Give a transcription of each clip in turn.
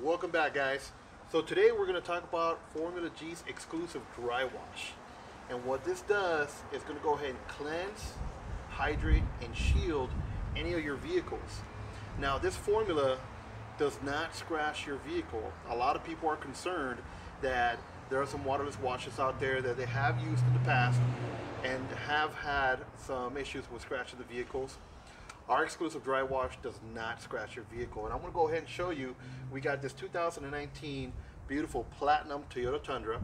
Welcome back, guys. So today we're going to talk about Formula G's exclusive dry wash. And what this does is going to go ahead and cleanse, hydrate, and shield any of your vehicles. Now this formula does not scratch your vehicle. A lot of people are concerned that there are some waterless washes out there that they have used in the past and have had some issues with scratching the vehicles. Our exclusive dry wash does not scratch your vehicle. And I'm going to go ahead and show you, we got this 2019 beautiful Platinum Toyota Tundra,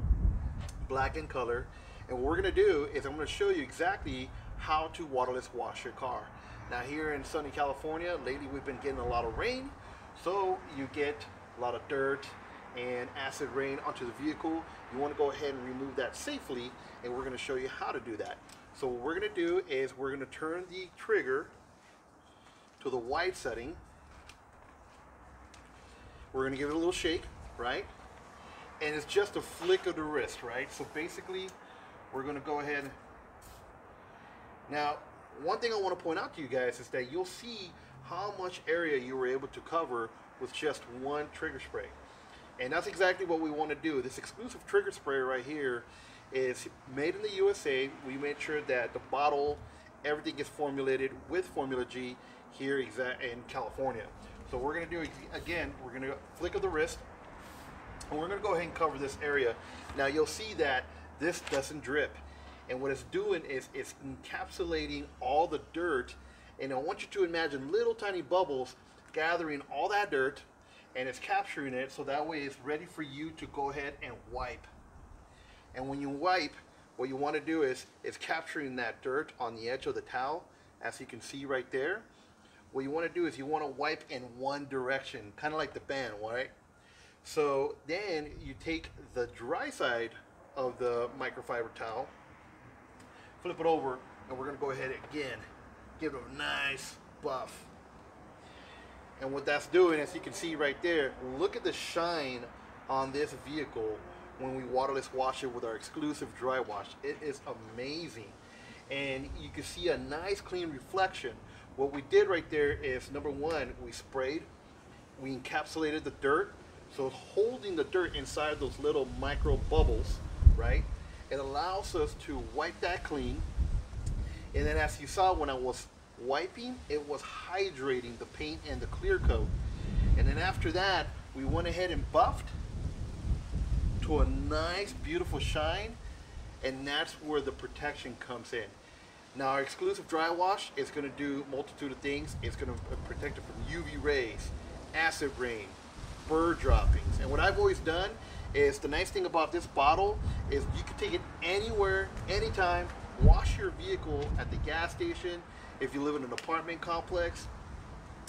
black in color. And what we're going to do is I'm going to show you exactly how to waterless wash your car. Now here in sunny California, lately we've been getting a lot of rain. So you get a lot of dirt and acid rain onto the vehicle. You want to go ahead and remove that safely, and we're going to show you how to do that. So what we're going to do is we're going to turn the trigger to the wide setting. We're going to give it a little shake, right? And it's just a flick of the wrist, right? So basically, we're going to go ahead. Now, one thing I want to point out to you guys is that you'll see how much area you were able to cover with just one trigger spray. And that's exactly what we want to do. This exclusive trigger spray right here is made in the USA. We made sure that the bottle, everything is formulated with Formula G here in California. So we're going to do, again, we're going to flick of the wrist, and we're going to go ahead and cover this area. Now you'll see that this doesn't drip. And what it's doing is it's encapsulating all the dirt. And I want you to imagine little tiny bubbles gathering all that dirt, and it's capturing it so that way it's ready for you to go ahead and wipe. And when you wipe, what you want to do is capturing that dirt on the edge of the towel, as you can see right there. What you want to do is you want to wipe in one direction, kind of like the band, right? So then you take the dry side of the microfiber towel, flip it over, and we're going to go ahead again, give it a nice buff. And what that's doing, as you can see right there, look at the shine on this vehicle when we waterless wash it with our exclusive dry wash. It is amazing. And you can see a nice clean reflection. What we did right there is, number one, we sprayed, we encapsulated the dirt, so it's holding the dirt inside those little micro bubbles, right? It allows us to wipe that clean. And then as you saw when I was wiping, it was hydrating the paint and the clear coat. And then after that, we went ahead and buffed to a nice beautiful shine, and that's where the protection comes in. Now our exclusive dry wash is going to do a multitude of things. It's going to protect it from UV rays, acid rain, bird droppings. And what I've always done is, the nice thing about this bottle is you can take it anywhere, anytime. Wash your vehicle at the gas station, if you live in an apartment complex,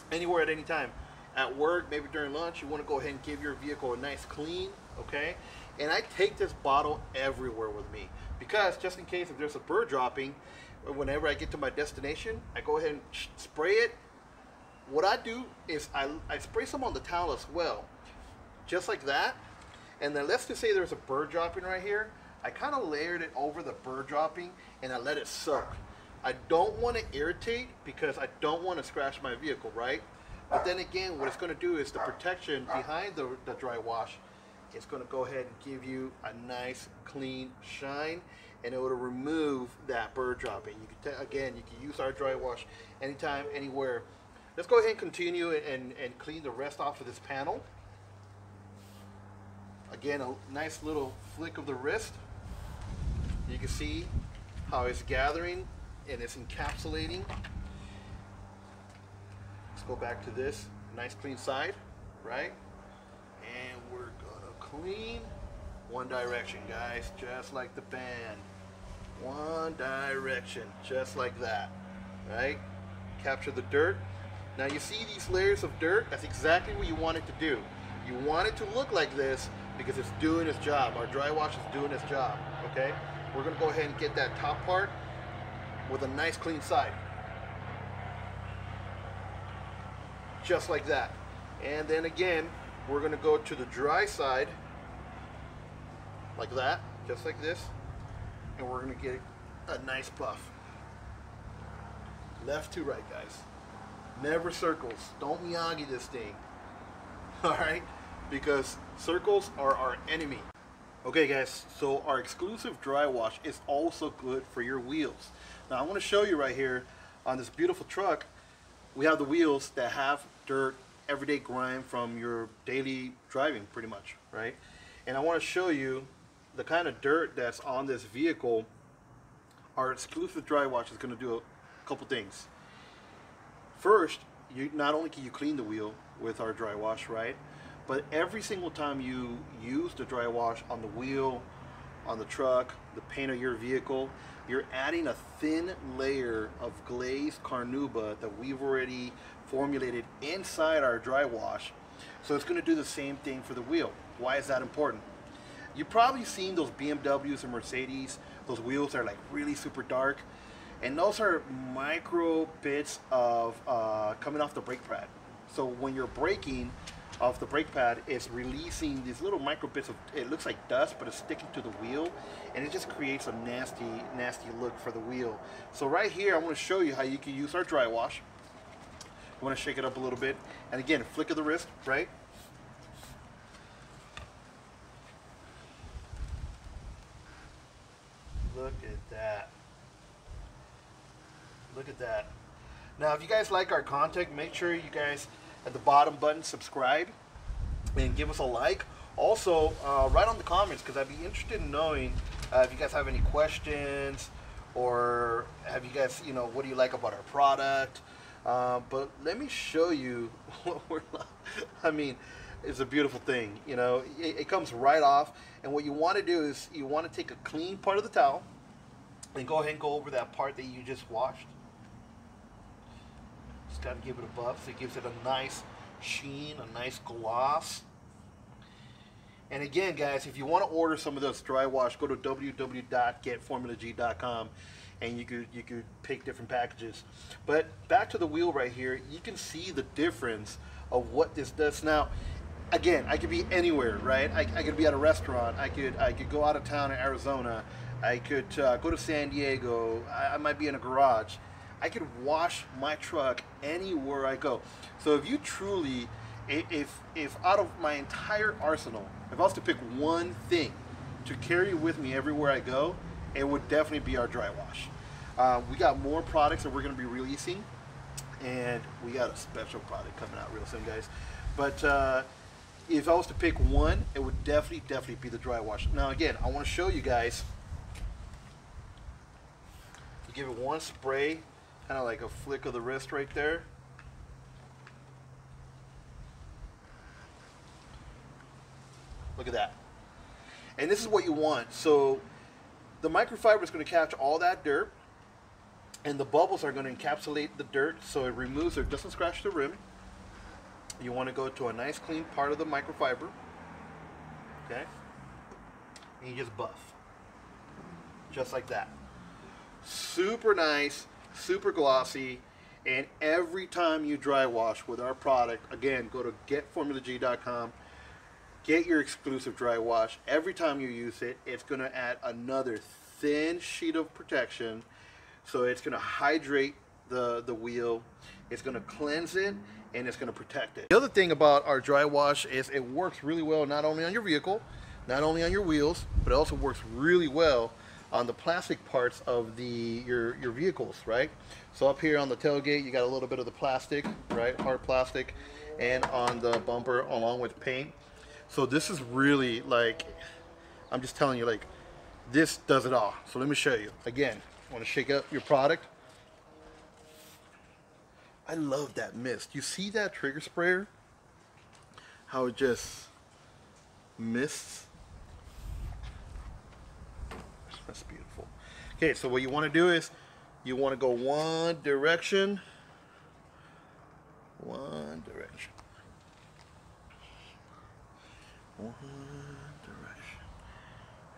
anywhere at any time. At work, maybe during lunch, you want to go ahead and give your vehicle a nice clean, okay? And I take this bottle everywhere with me, because just in case if there's a bird dropping, whenever I get to my destination, I go ahead and spray it. What I do is I spray some on the towel as well, just like that. And then let's just say there's a bird dropping right here. I kind of layered it over the bird dropping, and I let it soak. I don't want to irritate, because I don't want to scratch my vehicle, right? But then again, what it's going to do is the protection behind the dry wash, it's going to go ahead and give you a nice clean shine, and it will remove that bird dropping. You can again, you can use our dry wash anytime, anywhere. Let's go ahead and continue and clean the rest off of this panel. Again, a nice little flick of the wrist. You can see how it's gathering and it's encapsulating. Let's go back to this nice clean side, right? And we're gonna clean one direction, guys, just like the band. One direction, just like that, right? Capture the dirt. Now you see these layers of dirt? That's exactly what you want it to do. You want it to look like this because it's doing its job. Our dry wash is doing its job, okay? We're gonna go ahead and get that top part with a nice clean side. Just like that. And then again, we're gonna go to the dry side, like that, just like this, and we're gonna get a nice buff. Left to right, guys. Never circles. Don't Miyagi this thing. All right? because circles are our enemy. Okay guys, so our exclusive dry wash is also good for your wheels. Now I want to show you right here on this beautiful truck, we have the wheels that have dirt, everyday grime from your daily driving pretty much, right? And I want to show you the kind of dirt that's on this vehicle. Our exclusive dry wash is going to do a couple things. First, not only can you clean the wheel with our dry wash, right? But every single time you use the dry wash on the wheel, on the truck, the paint of your vehicle, you're adding a thin layer of glazed carnauba that we've already formulated inside our dry wash. So it's going to do the same thing for the wheel. Why is that important? You've probably seen those BMWs and Mercedes, those wheels that are like really super dark. And those are micro bits of coming off the brake pad. So when you're braking off the brake pad, it's releasing these little micro bits of, it looks like dust, but it's sticking to the wheel, and it just creates a nasty, nasty look for the wheel. So right here, I want to show you how you can use our dry wash. I want to shake it up a little bit, and again, a flick of the wrist, right? Look at that. Look at that. Now, if you guys like our content, make sure you guys at the bottom button subscribe and give us a like. Also, write on the comments, because I'd be interested in knowing if you guys have any questions, or have you guys, you know, what do you like about our product? But let me show you what we're like. I mean, it's a beautiful thing. You know, it comes right off. And what you want to do is you want to take a clean part of the towel and go ahead and go over that part that you just washed. Just got to give it a buff so it gives it a nice sheen, a nice gloss. And again, guys, if you want to order some of this dry wash, go to www.getformulag.com and you could pick different packages. But back to the wheel right here, you can see the difference of what this does. Now, again, I could be anywhere, right? I could be at a restaurant. I could go out of town in Arizona. I could go to San Diego. I might be in a garage. I could wash my truck anywhere I go. So if you truly, if out of my entire arsenal, if I was to pick one thing to carry with me everywhere I go, it would definitely be our dry wash. We got more products that we're going to be releasing, and we got a special product coming out real soon, guys. But if I was to pick one, it would definitely be the dry wash. Now again, I want to show you guys. You give it one spray, kind of like a flick of the wrist right there. Look at that. And this is what you want. So the microfiber is going to catch all that dirt, and the bubbles are going to encapsulate the dirt so it removes or doesn't scratch the rim. You want to go to a nice clean part of the microfiber. Okay? And you just buff. Just like that. Super nice, super glossy, and every time you dry wash with our product, again, go to getformulag.com, get your exclusive dry wash. Every time you use it, it's going to add another thin sheet of protection, so it's going to hydrate the wheel, it's going to cleanse it, and it's going to protect it. The other thing about our dry wash is it works really well not only on your vehicle, not only on your wheels, but it also works really well on the plastic parts of your vehicles, right? So up here on the tailgate, you got a little bit of the plastic, right? Hard plastic, and on the bumper along with paint. So this is really like, I'm just telling you, like, this does it all. So let me show you. Again, want to shake up your product. I love that mist. You see that trigger sprayer? How it just mists? That's beautiful. Okay, so what you want to do is you want to go one direction. One direction. One direction.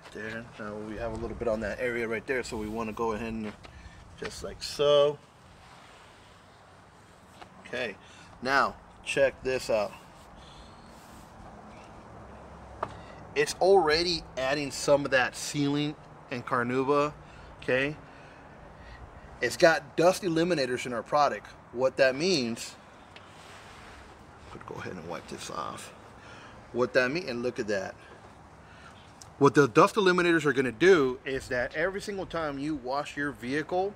Right there. Now we have a little bit on that area right there, so we want to go ahead and just like so. Okay, now check this out. It's already adding some of that sealing and carnauba, okay? It's got dust eliminators in our product. What that means, I'm gonna go ahead and wipe this off. What that means, and look at that. What the dust eliminators are going to do is that every single time you wash your vehicle,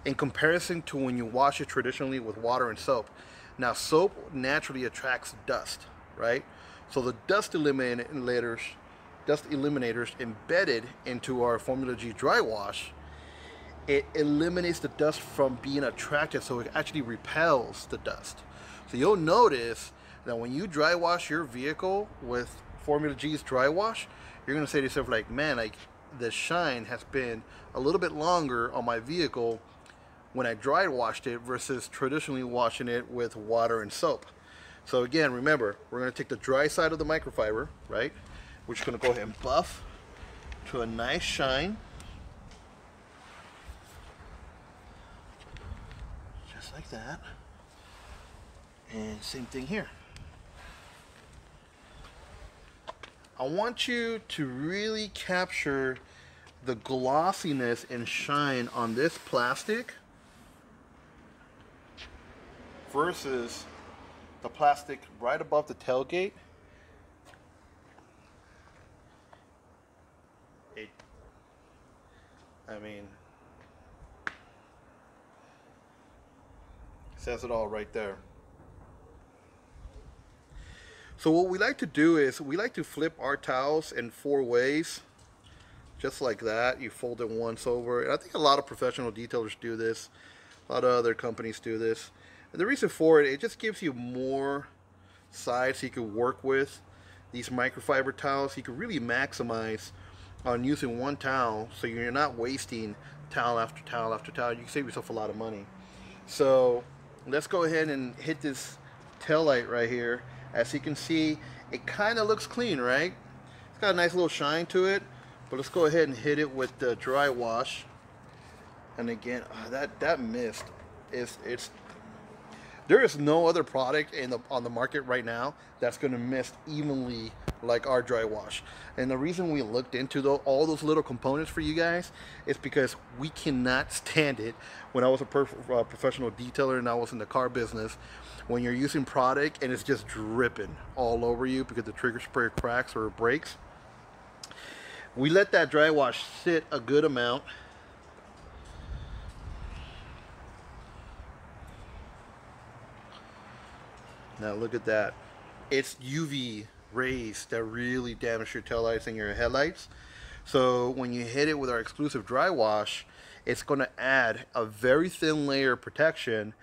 in comparison to when you wash it traditionally with water and soap, now soap naturally attracts dust, right? So the dust eliminators embedded into our Formula G dry wash, it eliminates the dust from being attracted, so it actually repels the dust. So you'll notice that when you dry wash your vehicle with Formula G's dry wash, you're gonna say to yourself like, man, like the shine has been a little bit longer on my vehicle when I dry washed it versus traditionally washing it with water and soap. So again, remember, we're gonna take the dry side of the microfiber, right? We're just gonna go ahead and buff to a nice shine. Just like that. And same thing here. I want you to really capture the glossiness and shine on this plastic versus the plastic right above the tailgate. I mean, says it all right there. So what we like to do is we like to flip our towels in 4 ways, just like that. You fold it once over. And I think a lot of professional detailers do this. A lot of other companies do this. And the reason for it, it just gives you more sides you can work with. These microfiber towels, you can really maximize on using one towel, so you're not wasting towel after towel after towel. You can save yourself a lot of money. So let's go ahead and hit this tail light right here. As you can see, it kind of looks clean, right? It's got a nice little shine to it, but let's go ahead and hit it with the dry wash. And again, that mist is there is no other product on the market right now that's going to mist evenly like our dry wash. And the reason we looked into all those little components for you guys is because we cannot stand it. When I was a professional detailer and I was in the car business, when you're using product and it's just dripping all over you because the trigger spray cracks or breaks, we let that dry wash sit a good amount. Now look at that. It's UV rays that really damage your taillights and your headlights. So when you hit it with our exclusive dry wash, it's going to add a very thin layer of protection,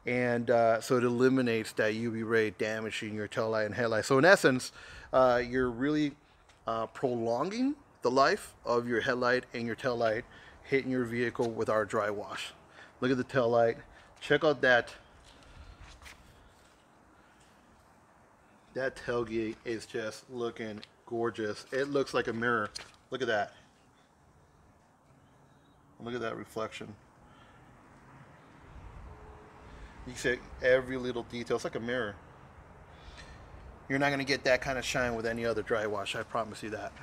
and so it eliminates that UV ray damaging your taillight and headlight. So in essence, you're really prolonging the life of your headlight and your taillight hitting your vehicle with our dry wash. Look at the taillight. Check out that. That tailgate is just looking gorgeous. It looks like a mirror. Look at that. Look at that reflection. You see every little detail. It's like a mirror. You're not going to get that kind of shine with any other dry wash. I promise you that.